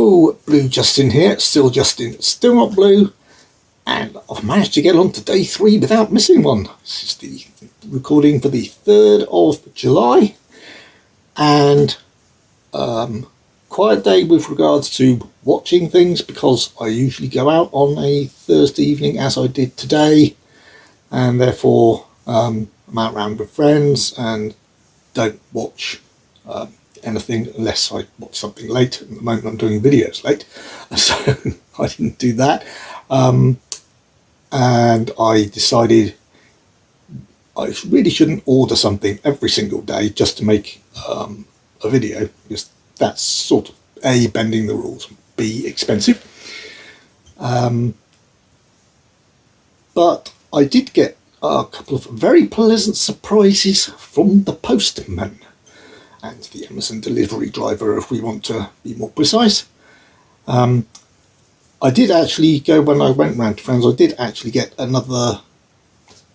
Hello, Blue Justin here, still Justin, still not blue, and I've managed to get on to day 3 without missing one. This is the recording for the 3rd of July, and quiet day with regards to watching things, because I usually go out on a Thursday evening as I did today, and therefore I'm out around with friends and don't watch anything unless I watch something late. At the moment I'm doing videos late, so I didn't do that, and I decided I really shouldn't order something every single day just to make a video, because that's sort of A, bending the rules, B, expensive. But I did get a couple of very pleasant surprises from the postman and the Amazon delivery driver, if we want to be more precise. I did actually go, when I went round to friends, I did actually get another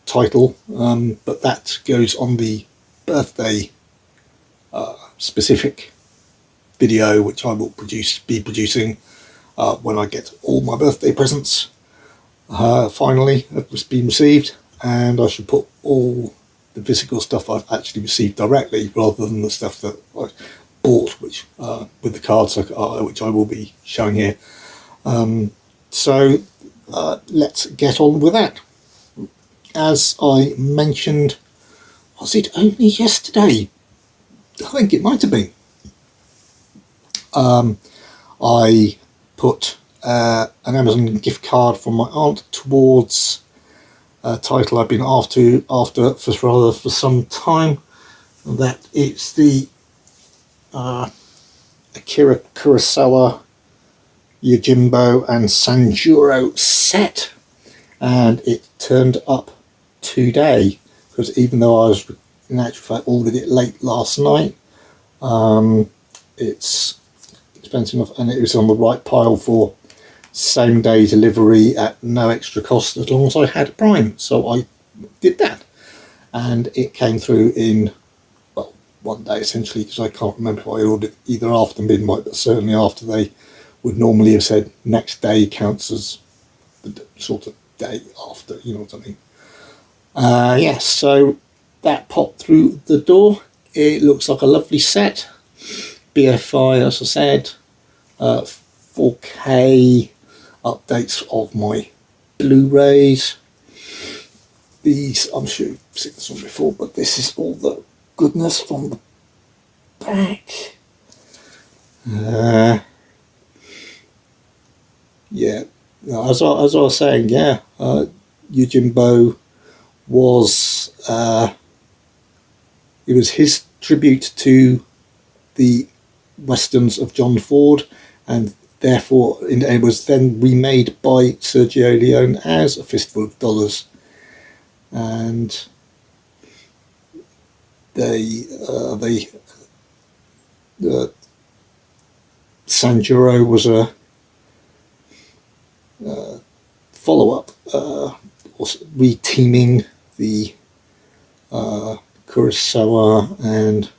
title, but that goes on the birthday specific video, which I will be producing when I get all my birthday presents finally have been received, and I should put all the physical stuff I've actually received directly, rather than the stuff that I bought, which with the cards which I will be showing here. So let's get on with that. As I mentioned, was it only yesterday? I think it might have been. I put an Amazon gift card from my aunt towards a title I've been after for some time. That it's the Akira Kurosawa Yojimbo and Sanjuro set, and it turned up today, because even though I was in actual fact ordered it late last night, it's expensive enough, and it was on the right pile for same day delivery at no extra cost, as long as I had Prime. So I did that, and it came through in, well, one day essentially, because I can't remember if I ordered either after midnight, but certainly after they would normally have said next day counts as the sort of day after, you know what I mean. Yes, so that popped through the door. It looks like a lovely set. BFI, as I said, 4K updates of my Blu-rays. These, I'm sure you've seen this one before, but this is all the goodness from the back. Yeah, as I was saying, yeah, Yojimbo was, it was his tribute to the westerns of John Ford, and therefore it was then remade by Sergio Leone as A Fistful of Dollars. And Sanjuro was a follow-up, reteaming the Kurosawa and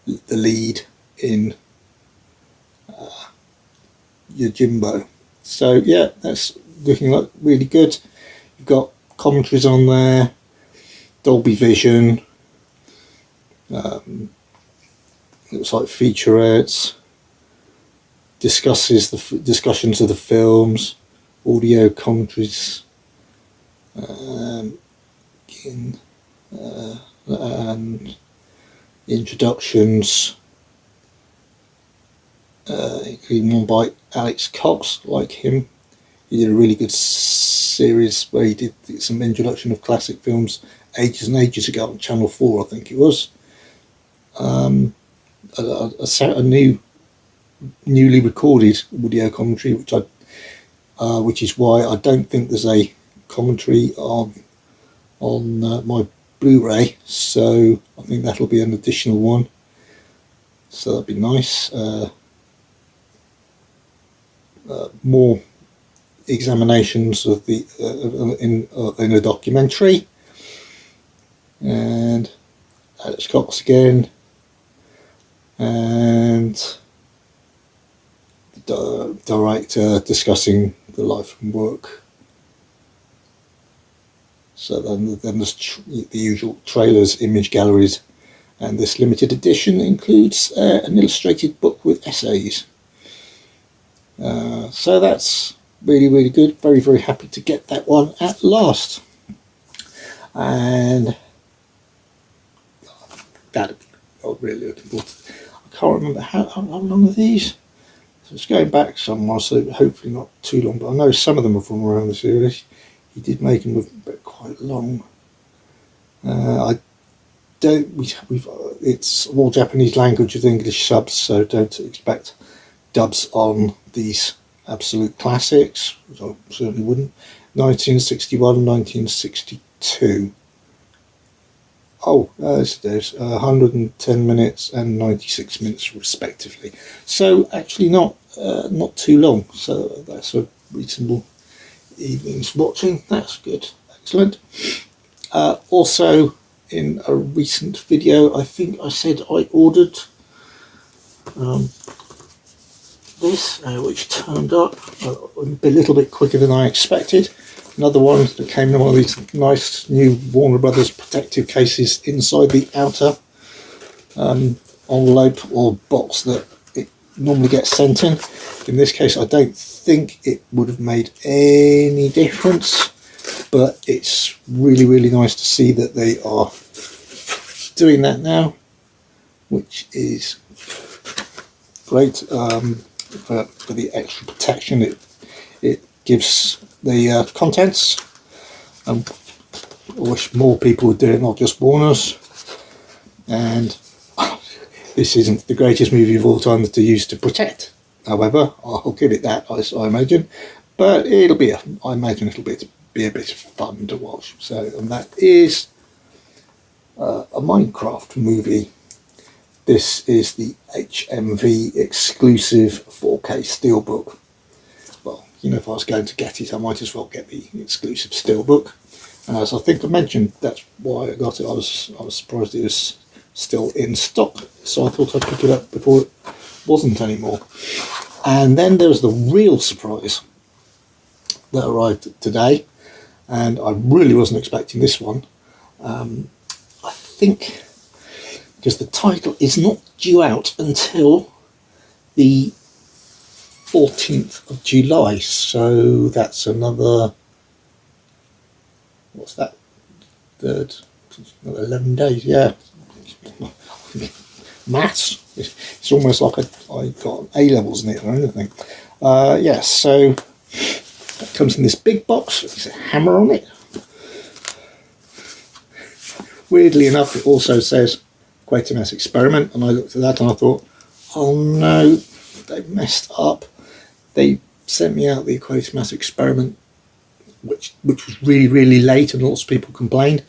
the lead in Yojimbo. So yeah, that's looking like really good. You've got commentaries on there, Dolby Vision, looks like featurettes, discussions of the films, audio commentaries, and introductions, including one by Alex Cox. Like him, he did a really good series where he did some introduction of classic films ages and ages ago on Channel 4, I think it was. A newly recorded audio commentary, which is why I don't think there's a commentary on my Blu-ray, so I think that'll be an additional one, so that'd be nice. More examinations of the in a documentary, and Alex Cox again, and director discussing the life and work. So then there's the usual trailers, image galleries, and this limited edition includes an illustrated book with essays. So that's really, really good. Very, very happy to get that one at last. And that I'm really looking forward to. I can't remember how long are these. So it's going back somewhere, so hopefully not too long. But I know some of them are from around the series. He did make them with quite long. I don't. It's all Japanese language with English subs, so don't expect dubs on these absolute classics. I certainly wouldn't. 1961, 1962. Oh, there's 110 minutes and 96 minutes respectively. So actually not too long. So that's a reasonable evening's watching. That's good. Excellent. Also, in a recent video, I think I said I ordered this, which turned up a little bit quicker than I expected. Another one that came in one of these nice new Warner Brothers protective cases inside the outer envelope or box that it normally gets sent in. In this case, I don't think it would have made any difference, but it's really, really nice to see that they are doing that now, which is great for the extra protection it gives the contents. I wish more people would do it, not just Warner's. And this isn't the greatest movie of all time to use to protect. However, I'll give it that, I imagine. But I imagine it'll be a bit of fun to watch. So, and that is a Minecraft movie. This is the HMV exclusive 4K steelbook. Well, you know, if I was going to get it, I might as well get the exclusive steelbook. And as I think I mentioned, that's why I got it. I was surprised it was still in stock, so I thought I'd pick it up before it wasn't anymore. And then there was the real surprise that arrived today, and I really wasn't expecting this one. I think because the title is not due out until the 14th of July, so that's another, what's that, 11 days, yeah. Maths, it's almost like I got A-levels in it or anything. Yes, so that comes in this big box. There's a hammer on it. Weirdly enough, it also says Quatermass Experiment, and I looked at that and I thought, oh no, they messed up. They sent me out the Quatermass Experiment, which was really, really late, and lots of people complained.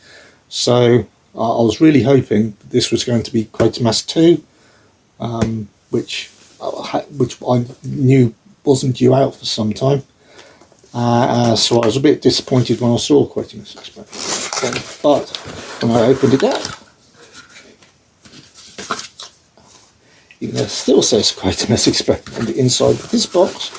So I was really hoping this was going to be Quatermass 2, which I knew wasn't due out for some time. So I was a bit disappointed when I saw Quatermass Experiment. But when I opened it up, even though it still says Quatermass Experiment on the inside of this box,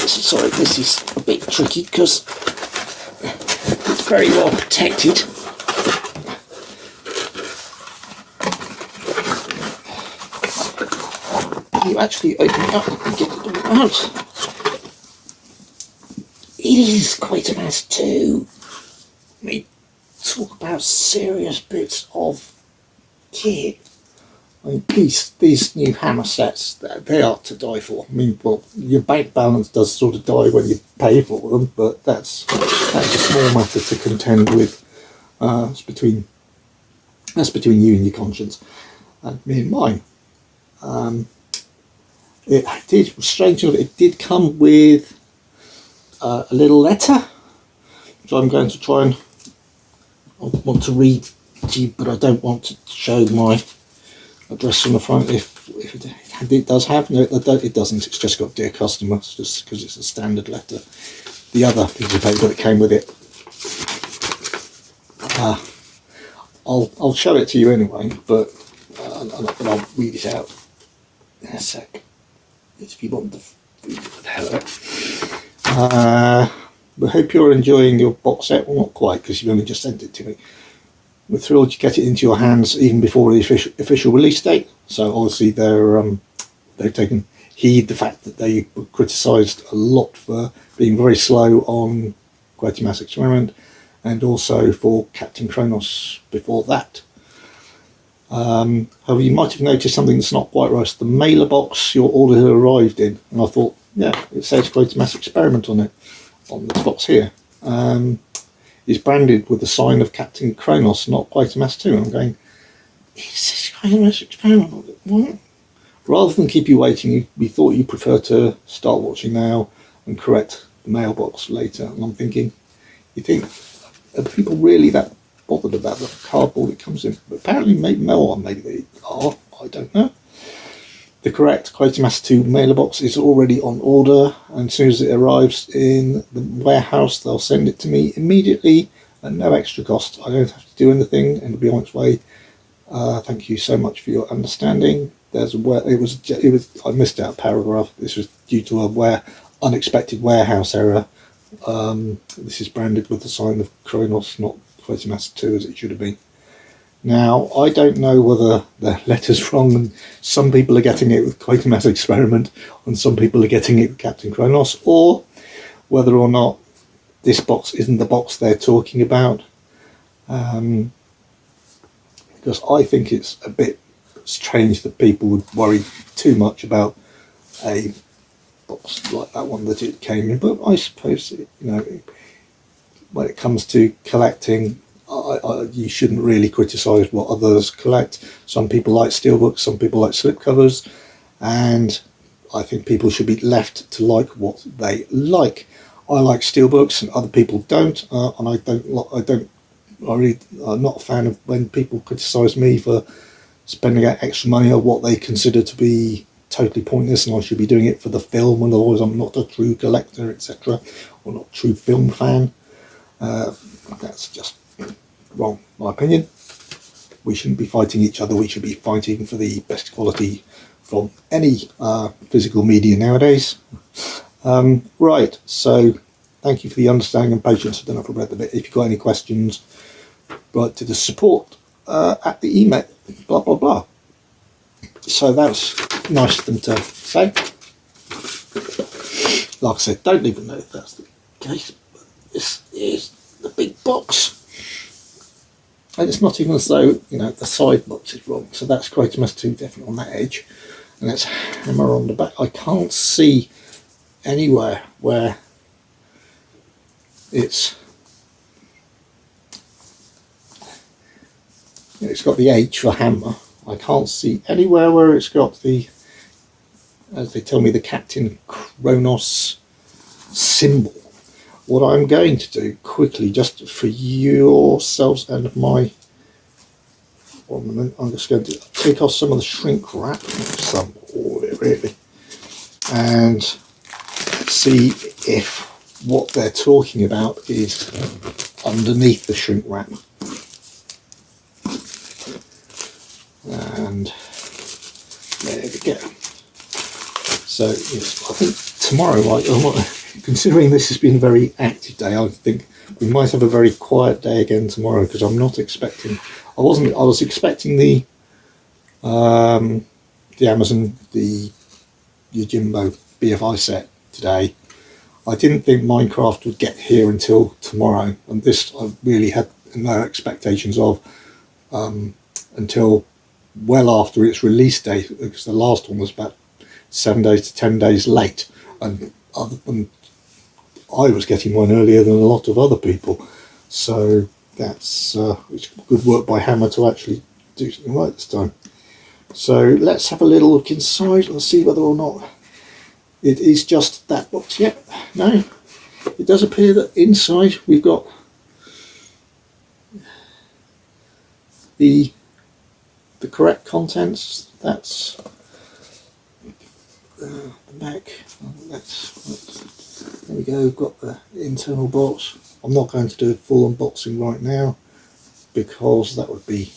sorry, this is a bit tricky because it's very well protected. You actually open it up and get it all out. It is Quatermass 2. We talk about serious bits of kit. I mean, these new hammer sets, they are to die for. I mean, well, your bank balance does sort of die when you pay for them, but that's a small matter to contend with. That's between you and your conscience, and me and mine. It did, strange enough, it did come with a little letter, which I'm going to try and, I want to read to you, but I don't want to show my address on the front. If it does have, no, it doesn't. It's just got Dear Customer, it's just because it's a standard letter. The other piece of paper that came with it, I'll show it to you anyway. But and I'll read it out in a sec. If you want the hell of it. We hope you're enjoying your box set. Well, not quite, because you've only just sent it to me. We're thrilled to get it into your hands even before the official release date. So obviously they've taken heed the fact that they were criticised a lot for being very slow on Quatermass Experiment, and also for Captain Kronos before that. However, you might have noticed something that's not quite right. The mailer box your order had arrived in, and I thought, yeah, it says Quatermass Experiment on it, on this box here. Is branded with the sign of Captain Kronos, not Quatermass 2. I'm going, it says Quatermass Experiment on it. What? Rather than keep you waiting, we thought you prefer to start watching now and correct the mailbox later. And I'm thinking, you think, are people really that bothered about the cardboard it comes in? But apparently, maybe they are. I don't know. The correct Quatermass 2 mailer box is already on order, and as soon as it arrives in the warehouse, they'll send it to me immediately at no extra cost. I don't have to do anything, and it'll be on its way. Thank you so much for your understanding. There's I missed out a paragraph. This was due to a unexpected warehouse error. This is branded with the sign of Kronos, not Quatermass 2 as it should have been. Now, I don't know whether the letter's wrong and some people are getting it with Quatermass Experiment and some people are getting it with Captain Kronos, or whether or not this box isn't the box they're talking about. Because I think it's a bit strange that people would worry too much about a box like that one that it came in. But I suppose, when it comes to collecting, you shouldn't really criticise what others collect. Some people like steelbooks, some people like slipcovers, and I think people should be left to like what they like. I like steelbooks and other people don't, and I'm not a fan of when people criticise me for spending out extra money on what they consider to be totally pointless, and I should be doing it for the film, and otherwise I'm not a true collector, etc., or not a true film fan. That's just wrong, in my opinion. We shouldn't be fighting each other. We should be fighting for the best quality from any physical media nowadays. Right, so thank you for the understanding and patience. I don't know if I read the bit. If you've got any questions, write to the support at the email, blah blah blah. So that's nice of them to say. Like I said, don't even know if that's the case, but this is the big box. And it's not even as though, the side box is wrong. So that's Quatermass 2 definitely on that edge. And let's hammer on the back. I can't see anywhere where it's got the H for hammer. I can't see anywhere where it's got the, as they tell me, the Captain Kronos symbol. What I'm going to do quickly, just for yourselves and my, 1 minute, I'm just going to take off some of the shrink wrap, all of it really, and see if what they're talking about is underneath the shrink wrap. And there we go. So yes, I think tomorrow, considering this has been a very active day, I think we might have a very quiet day again tomorrow, because I'm not expecting. I was expecting the Amazon, the Yojimbo BFI set today. I didn't think Minecraft would get here until tomorrow, and this I really had no expectations of until well after its release date, because the last one was about 7 days to 10 days late, and I was getting one earlier than a lot of other people. So that's it's good work by Hammer to actually do something right this time. So let's have a little look inside and see whether or not it is just that box. Yep, no, it does appear that inside we've got the correct contents. That's the back. There we go. We've got the internal box. I'm not going to do a full unboxing right now, because that would be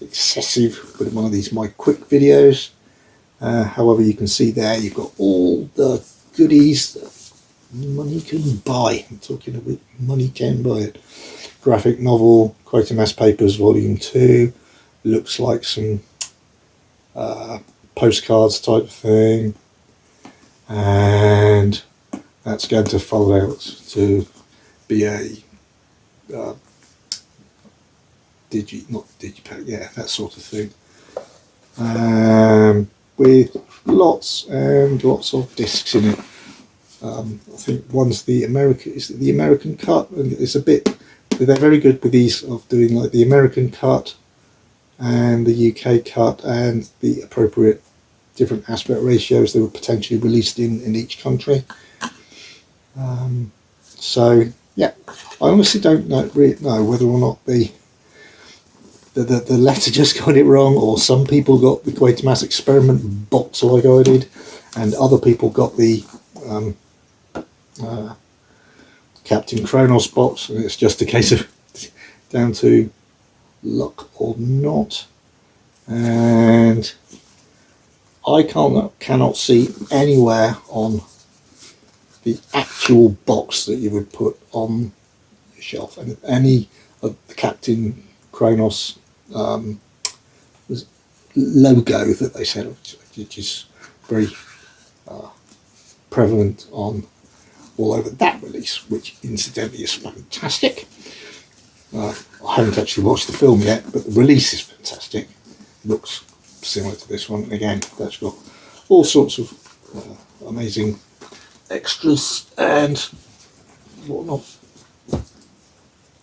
excessive with one of these my quick videos. However, you can see there you've got all the goodies that money can buy. I'm talking about money can buy it. Graphic novel, Quatermass Papers Volume 2. Looks like some postcards type thing. And that's going to fold out to be a not digipack, yeah, that sort of thing. With lots and lots of discs in it. I think one's the American cut, and it's a bit. They're very good with these of doing like the American cut and the UK cut and the appropriate different aspect ratios that were potentially released in each country. So yeah, I honestly don't really know whether or not the letter just got it wrong, or some people got the Quatermass Experiment box like I did, and other people got the Captain Kronos box, and it's just a case of down to luck or not. And I cannot see anywhere on the actual box that you would put on your shelf, and any of the Captain Kronos logo that they said, which is very prevalent on all over that release, which incidentally is fantastic. I haven't actually watched the film yet, but the release is fantastic. Looks similar to this one. Again, that's got all sorts of amazing extras and whatnot.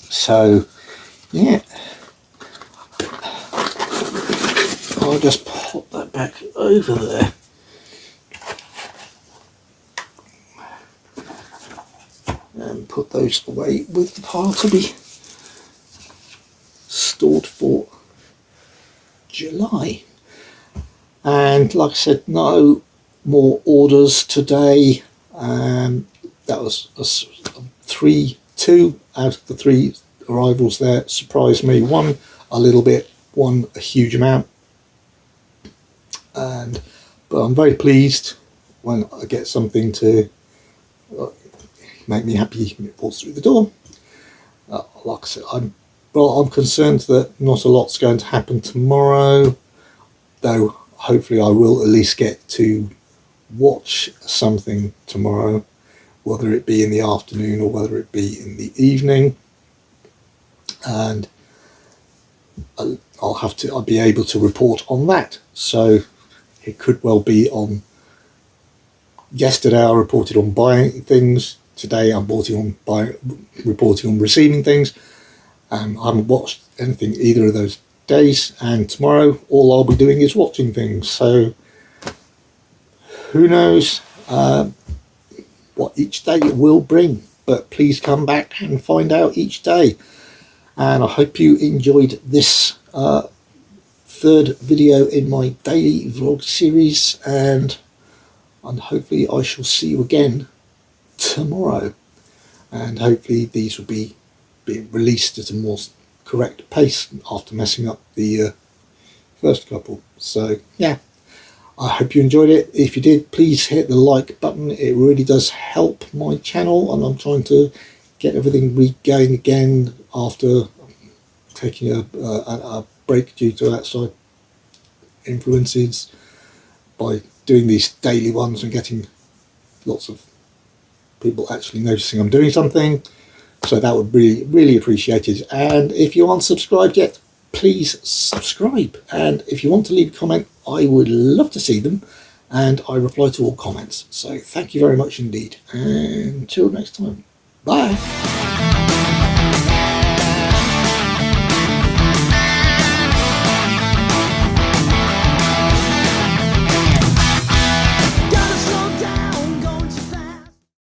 So yeah, I'll just pop that back over there. And put those away with the pile to be stored for July. And like I said, no more orders today. That was two out of the 3 arrivals there surprised me. One a little bit, one a huge amount. But I'm very pleased when I get something to make me happy when it falls through the door. Like I said, I'm concerned that not a lot's going to happen tomorrow, though hopefully I will at least get to watch something tomorrow, whether it be in the afternoon or whether it be in the evening, and I'll be able to report on that. So it could well be on. Yesterday I reported on buying things. Today I'm reporting on receiving things. I haven't watched anything either of those days, and tomorrow all I'll be doing is watching things. So who knows what each day will bring, but please come back and find out each day. And I hope you enjoyed this third video in my daily vlog series, and hopefully I shall see you again tomorrow, and hopefully these will be being released at a more correct pace after messing up the first couple. So yeah, I hope you enjoyed it. If you did, please hit the like button. It really does help my channel, and I'm trying to get everything going again after taking a break due to outside influences, by doing these daily ones and getting lots of people actually noticing I'm doing something. So that would be really appreciated. And if you aren't subscribed yet, please subscribe. And if you want to leave a comment, I would love to see them, and I reply to all comments. So thank you very much indeed. And until next time, bye.